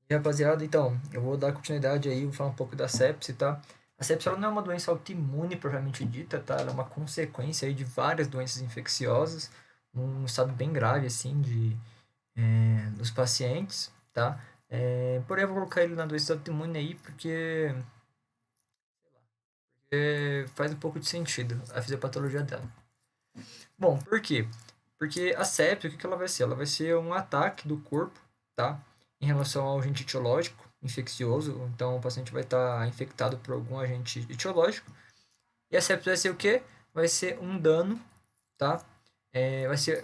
E rapaziada, então, eu vou dar continuidade aí, vou falar um pouco da sepse, tá? A sepse ela não é uma doença autoimune propriamente dita, tá? Ela é uma consequência aí de várias doenças infecciosas, num estado bem grave, assim, dos pacientes, tá? Porém, eu vou colocar ele na doença autoimune aí porque faz um pouco de sentido a fisiopatologia dela. Bom, por quê? Porque a sepse, o que que ela vai ser? Ela vai ser um ataque do corpo, tá? Em relação ao agente etiológico infeccioso. Então, o paciente vai estar infectado por algum agente etiológico. E a sepse vai ser o quê? Vai ser um dano, tá? Vai ser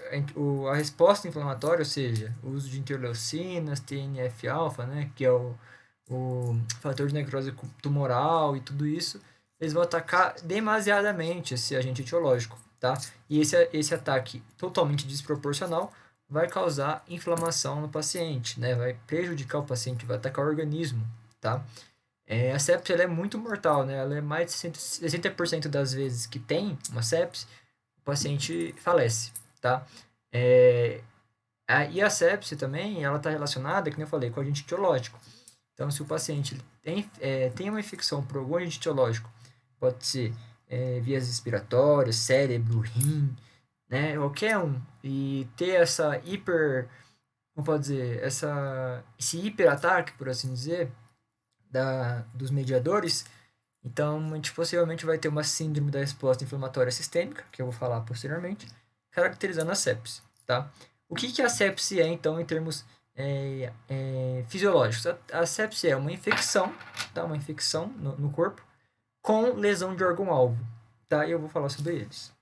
a resposta inflamatória, ou seja, o uso de interleucinas, TNF-alfa, né? Que é o fator de necrose tumoral e tudo isso, eles vão atacar demasiadamente esse agente etiológico, tá? E esse ataque totalmente desproporcional vai causar inflamação no paciente, né? Vai prejudicar o paciente, vai atacar o organismo, tá? A sepse ela é muito mortal, né? Ela é mais de 60% das vezes que tem uma sepse, o paciente falece, tá? É, e a sepse também, ela está relacionada, como eu falei, com o agente etiológico. Então, se o paciente tem uma infecção por algum agente etiológico, pode ser vias respiratórias, cérebro, rim, né, qualquer um, e ter essa como pode dizer, esse hiperataque, por assim dizer, dos mediadores, então a gente possivelmente vai ter uma síndrome da resposta inflamatória sistêmica, que eu vou falar posteriormente, caracterizando a sepse, tá? O que a sepse é, então, em termos fisiológicos? A sepse é uma infecção, tá? Uma infecção no corpo com lesão de órgão-alvo, tá? E eu vou falar sobre eles.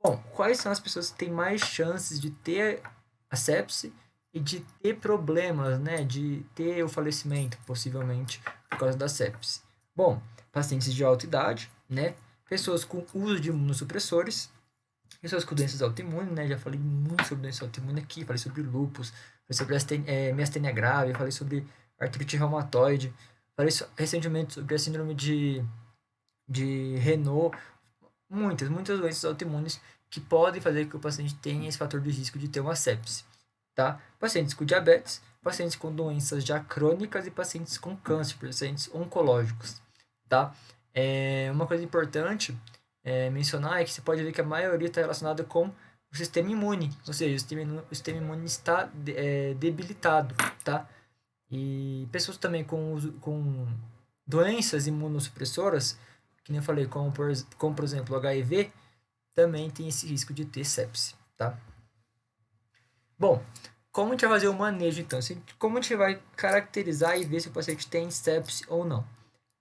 Bom, quais são as pessoas que têm mais chances de ter a sepse e de ter problemas, né? De ter o falecimento, possivelmente, por causa da sepse? Bom, pacientes de alta idade, né? Pessoas com uso de imunossupressores, pessoas com doenças autoimunes, né? Já falei muito sobre doença autoimune aqui, falei sobre lúpus, falei sobre miastenia grave, falei sobre artrite reumatoide, falei recentemente sobre a síndrome de Renault, muitas doenças autoimunes que podem fazer com que o paciente tenha esse fator de risco de ter uma sepse, tá? Pacientes com diabetes, pacientes com doenças já crônicas e pacientes com câncer, pacientes oncológicos, tá? Uma coisa importante mencionar é que você pode ver que a maioria está relacionada com o sistema imune, ou seja, o sistema imune está debilitado, tá? E pessoas também com doenças imunossupressoras, que nem eu falei, como por exemplo o HIV, também tem esse risco de ter sepse, tá? Bom, como a gente vai fazer o manejo então? Como a gente vai caracterizar e ver se o paciente tem sepse ou não?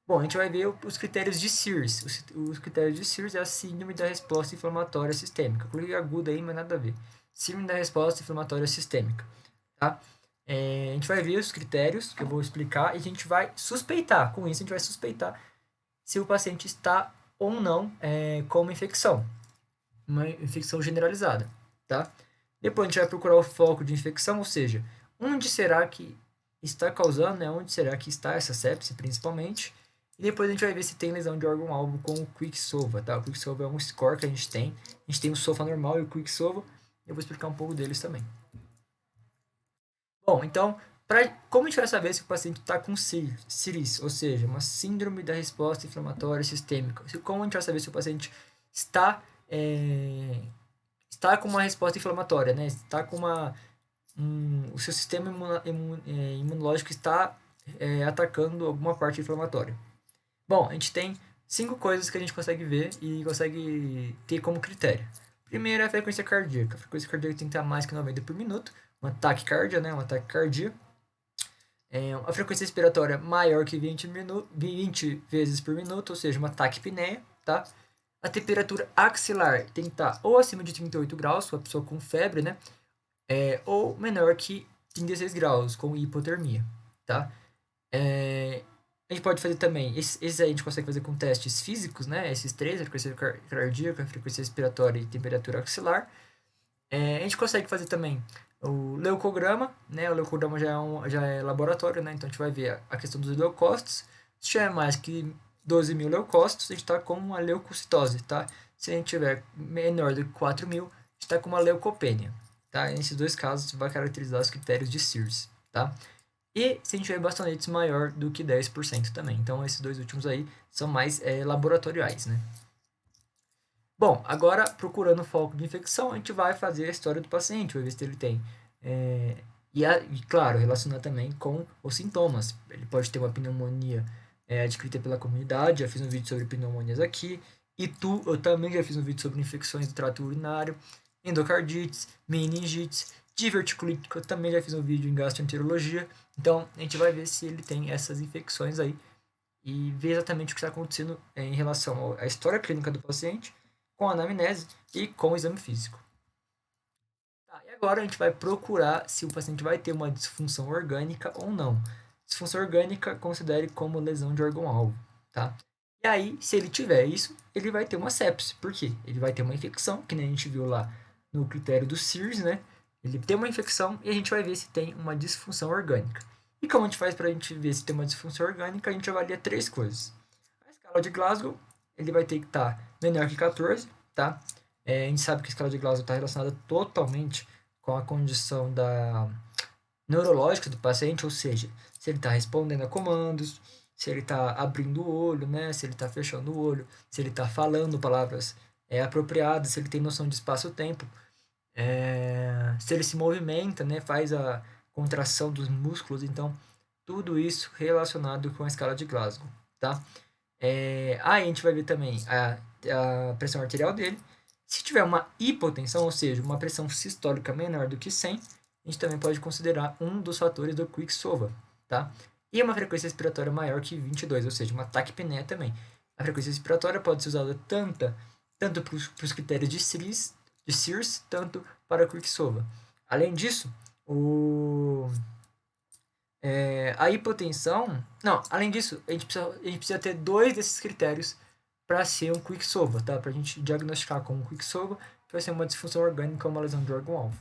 Bom, a gente vai ver os critérios de Sears. Os critérios de Sears é a síndrome da resposta inflamatória sistêmica. Coloquei aguda aí, mas nada a ver. Síndrome da resposta inflamatória sistêmica, tá? A gente vai ver os critérios que eu vou explicar e a gente vai suspeitar. Com isso, a gente vai suspeitar se o paciente está ou não com uma infecção generalizada, tá? Depois a gente vai procurar o foco de infecção, ou seja, onde será que está causando, né? Onde será que está essa sepse, principalmente. E depois a gente vai ver se tem lesão de órgão-alvo com o Quicksilva, tá? O Quicksilva é um score que a gente tem. A gente tem o SOFA normal e o Quicksilva. Eu vou explicar um pouco deles também. Bom, então, como a gente vai saber se o paciente está com CIRIS, ou seja, uma síndrome da resposta inflamatória sistêmica? Como a gente vai saber se o paciente está, é, está com uma resposta inflamatória, né? Está com o seu sistema imunológico está atacando alguma parte inflamatória. Bom, a gente tem 5 coisas que a gente consegue ver e consegue ter como critério. Primeiro é a frequência cardíaca. A frequência cardíaca tem que estar mais que 90 por minuto. Uma taquicardia, né? Uma taquicardia. A frequência respiratória maior que 20 vezes por minuto, ou seja, uma taquipneia, tá? A temperatura axilar tem que estar ou acima de 38 graus, uma pessoa com febre, né? Ou menor que 36 graus, com hipotermia, tá? A gente pode fazer também, esses aí a gente consegue fazer com testes físicos, né? Esses três, a frequência cardíaca, a frequência respiratória e temperatura axilar. A gente consegue fazer também o leucograma, né? O leucograma já é laboratório, né? Então a gente vai ver a questão dos leucócitos. Se tiver mais que 12 mil leucócitos, a gente está com uma leucocitose, tá? Se a gente tiver menor do que 4 mil, a gente está com uma leucopenia, tá? Nesses dois casos, vai caracterizar os critérios de Sears, tá? e se a gente tiver bastonetes maior do que 10% também. Então, esses dois últimos aí são mais laboratoriais, né? Bom, agora procurando foco de infecção, a gente vai fazer a história do paciente, vai ver se ele tem. é, e, claro, relacionar também com os sintomas. Ele pode ter uma pneumonia adquirida pela comunidade, já fiz um vídeo sobre pneumonias aqui. E eu também já fiz um vídeo sobre infecções do trato urinário, endocardites, meningites, diverticulite, que eu também já fiz um vídeo em gastroenterologia. Então, a gente vai ver se ele tem essas infecções aí e ver exatamente o que está acontecendo em relação à história clínica do paciente, com a anamnese e com o exame físico. Tá, e agora a gente vai procurar se o paciente vai ter uma disfunção orgânica ou não. Disfunção orgânica, considere como lesão de órgão-alvo, tá? E aí, se ele tiver isso, ele vai ter uma sepse. Por quê? Ele vai ter uma infecção, que nem a gente viu lá no critério do Sears, né? Ele tem uma infecção e a gente vai ver se tem uma disfunção orgânica. E como a gente faz para a gente ver se tem uma disfunção orgânica? A gente avalia três coisas. A escala de Glasgow, ele vai ter que estar menor que 14, tá? A gente sabe que a escala de Glasgow está relacionada totalmente com a condição neurológica do paciente, ou seja, se ele está respondendo a comandos, se ele está abrindo o olho, né? Se ele está fechando o olho, se ele está falando palavras apropriadas, se ele tem noção de espaço-tempo, se ele se movimenta, né? Faz a contração dos músculos, então tudo isso relacionado com a escala de Glasgow, tá? Aí a gente vai ver também a pressão arterial dele. Se tiver uma hipotensão, ou seja, uma pressão sistólica menor do que 100, a gente também pode considerar um dos fatores do Quicksilver, tá? E uma frequência respiratória maior que 22, ou seja, uma taquipneia também. A frequência respiratória pode ser usada tanto para os critérios de Sears, tanto para Quicksilver. Além disso, a hipotensão. Não, além disso, a gente precisa ter dois desses critérios para ser um quicksilver, tá? Para a gente diagnosticar como um quicksilver, que vai ser uma disfunção orgânica ou uma lesão de órgão-alvo.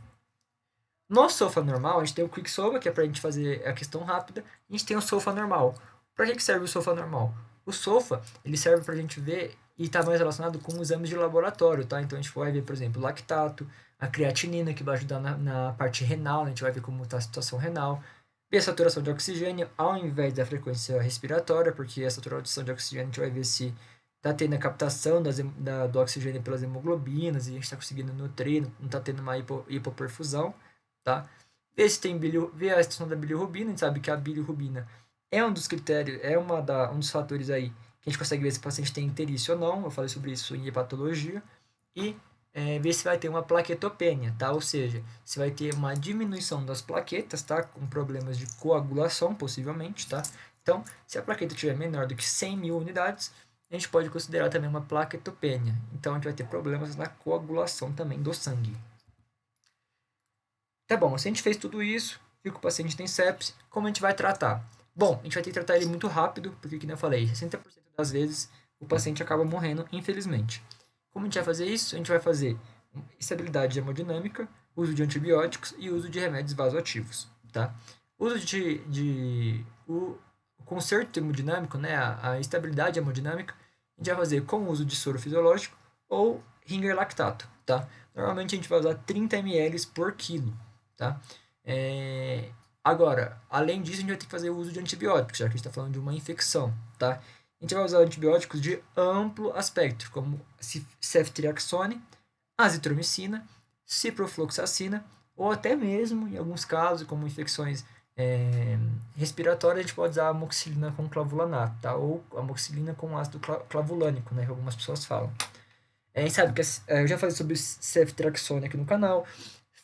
No SOFA normal, a gente tem o quicksilver, que é para a gente fazer a questão rápida, e a gente tem o SOFA normal. Para que serve o SOFA normal? O SOFA, ele serve para a gente ver e está mais relacionado com exames de laboratório, tá? Então a gente vai ver, por exemplo, o lactato, a creatinina, que vai ajudar na parte renal, a gente vai ver como está a situação renal, ver a saturação de oxigênio ao invés da frequência respiratória, porque a saturação de oxigênio a gente vai ver se está tendo a captação do oxigênio pelas hemoglobinas e a gente está conseguindo nutrir, não está tendo uma hipoperfusão, tá? Ver se tem ver a situação da bilirrubina, a gente sabe que a bilirrubina é um dos critérios, um dos fatores aí que a gente consegue ver se o paciente tem icterícia ou não, eu falei sobre isso em hepatologia, e ver se vai ter uma plaquetopenia, tá? Ou seja, se vai ter uma diminuição das plaquetas, tá? Com problemas de coagulação, possivelmente, tá? Então, se a plaqueta tiver menor do que 100 mil unidades, a gente pode considerar também uma plaquetopenia. Então, a gente vai ter problemas na coagulação também do sangue. Tá bom, se a gente fez tudo isso, viu que o paciente tem sepsis, como a gente vai tratar? Bom, a gente vai ter que tratar ele muito rápido, porque, como eu falei, 60% das vezes o paciente acaba morrendo, infelizmente. Como a gente vai fazer isso? A gente vai fazer estabilidade hemodinâmica, uso de antibióticos e uso de remédios vasoativos, tá? O conserto hemodinâmico, né, a estabilidade hemodinâmica, a gente vai fazer com o uso de soro fisiológico ou ringer lactato, tá? Normalmente a gente vai usar 30 ml por quilo, tá? Agora, além disso, a gente vai ter que fazer o uso de antibióticos, já que a gente está falando de uma infecção, tá? A gente vai usar antibióticos de amplo aspecto, como ceftriaxone, azitromicina, ciprofloxacina, ou até mesmo, em alguns casos, como infecções respiratórias, a gente pode usar amoxicilina com clavulanato, tá? Ou amoxicilina com ácido clavulânico, né? Que algumas pessoas falam. A gente sabe que eu já falei sobre ceftriaxone aqui no canal,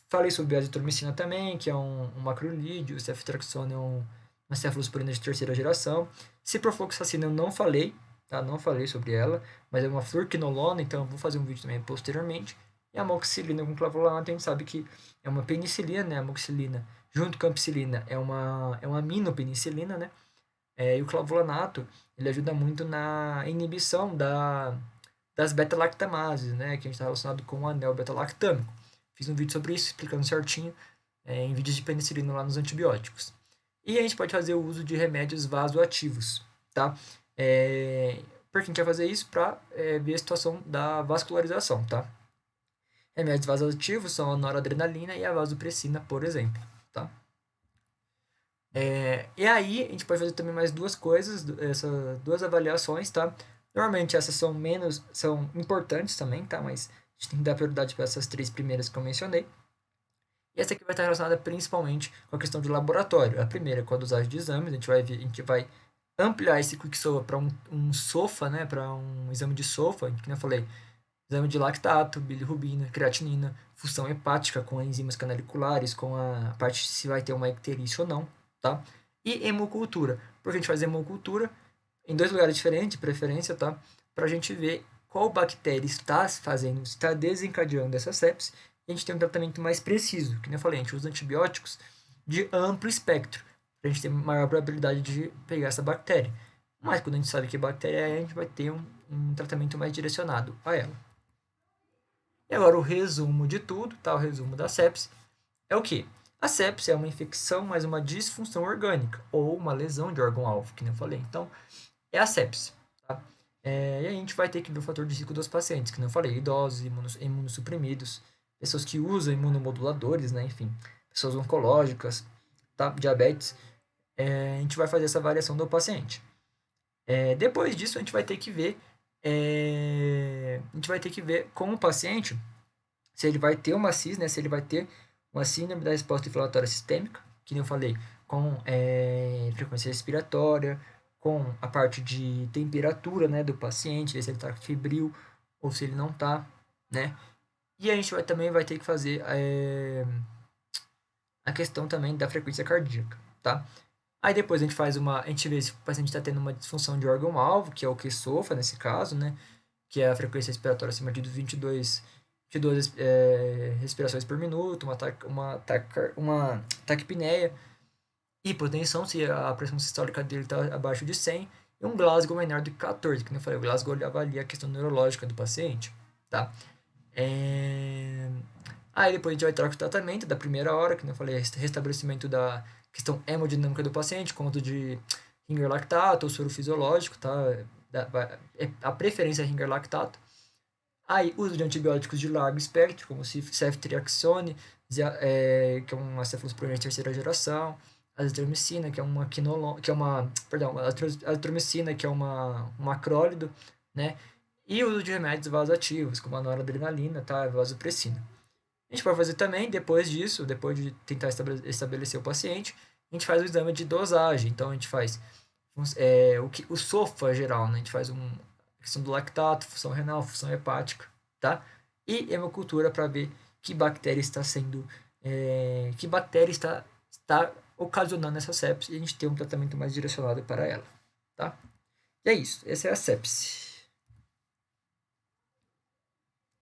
falei sobre a azitromicina também, que é um macrolídeo, o ceftriaxone é uma cefalosporina de terceira geração. Ciprofloxacina eu não falei, tá? Não falei sobre ela, mas é uma fluorquinolona, então eu vou fazer um vídeo também posteriormente. E a amoxicilina com clavulanato, a gente sabe que é uma penicilina, né? A amoxicilina junto com a ampicilina é uma aminopenicilina, né? E o clavulanato, ele ajuda muito na inibição das beta-lactamases, né? Que a gente está relacionado com o anel beta-lactâmico. Fiz um vídeo sobre isso, explicando certinho, em vídeos de penicilina lá nos antibióticos. E a gente pode fazer o uso de remédios vasoativos, tá? Por que a gente vai fazer isso? Para ver a situação da vascularização, tá? Remédios vasoativos são a noradrenalina e a vasopressina, por exemplo, tá? E aí, a gente pode fazer também mais duas coisas, essas duas avaliações, tá? Normalmente essas são importantes também, tá? Mas a gente tem que dar prioridade para essas três primeiras que eu mencionei. E essa aqui vai estar relacionada principalmente com a questão de laboratório. A primeira, com a dosagem de exames, a gente vai ampliar esse Quicksilver para um SOFA, né? Para um exame de SOFA, que eu falei, exame de lactato, bilirrubina, creatinina, função hepática com enzimas canaliculares, com a parte se vai ter uma icterícia ou não, tá? E hemocultura. Porque a gente faz hemocultura em dois lugares diferentes, de preferência, tá? Para a gente ver qual bactéria está fazendo, está desencadeando essa sepsis, e a gente tem um tratamento mais preciso. Que nem eu falei, a gente usa antibióticos de amplo espectro, para a gente ter maior probabilidade de pegar essa bactéria. Mas quando a gente sabe que bactéria é, a gente vai ter um tratamento mais direcionado a ela. E agora o resumo de tudo, tá? O resumo da sepse é o quê? A sepse é uma infecção mais uma disfunção orgânica ou uma lesão de órgão-alvo, que nem eu falei. Então, é a sepse, tá? E a gente vai ter que ver o fator de risco dos pacientes, que nem eu falei, idosos, imunossuprimidos, pessoas que usam imunomoduladores, né? Enfim, pessoas oncológicas, tá? Diabetes. A gente vai fazer essa avaliação do paciente. Depois disso, a gente vai ter que ver com o paciente se ele vai ter uma CIS, né? Se ele vai ter uma síndrome da resposta inflamatória sistêmica, que nem eu falei, com frequência respiratória, com a parte de temperatura, né, do paciente, ver se ele está febril ou se ele não está, né? E a gente também vai ter que fazer a questão também da frequência cardíaca, tá? Aí depois a gente vê se o paciente está tendo uma disfunção de órgão-alvo, que é o que sofra nesse caso, né? Que é a frequência respiratória acima de 22 respirações por minuto, uma taquipneia, hipotensão, se a pressão sistólica dele está abaixo de 100, e um Glasgow menor do que 14, que eu falei, o Glasgow ele avalia a questão neurológica do paciente, tá? Aí depois a gente vai trocar o tratamento da primeira hora, que eu falei, restabelecimento da questão hemodinâmica do paciente, com uso de ringer lactato ou soro fisiológico, tá? A preferência é ringer lactato. Aí, uso de antibióticos de largo espectro, como ceftriaxone, que é uma cefalosporina de terceira geração, azitromicina, que é uma azitromicina, que é um macrólido, né? E o uso de remédios vasoativos, como a noradrenalina, tá? Vasopressina. A gente pode fazer também, depois disso, depois de tentar estabelecer o paciente, a gente faz o exame de dosagem. Então, a gente faz o SOFA geral, né? A gente faz a questão do lactato, função renal, função hepática, tá? E hemocultura para ver que bactéria está está ocasionando essa sepse e a gente tem um tratamento mais direcionado para ela, tá? E é isso, essa é a sepse.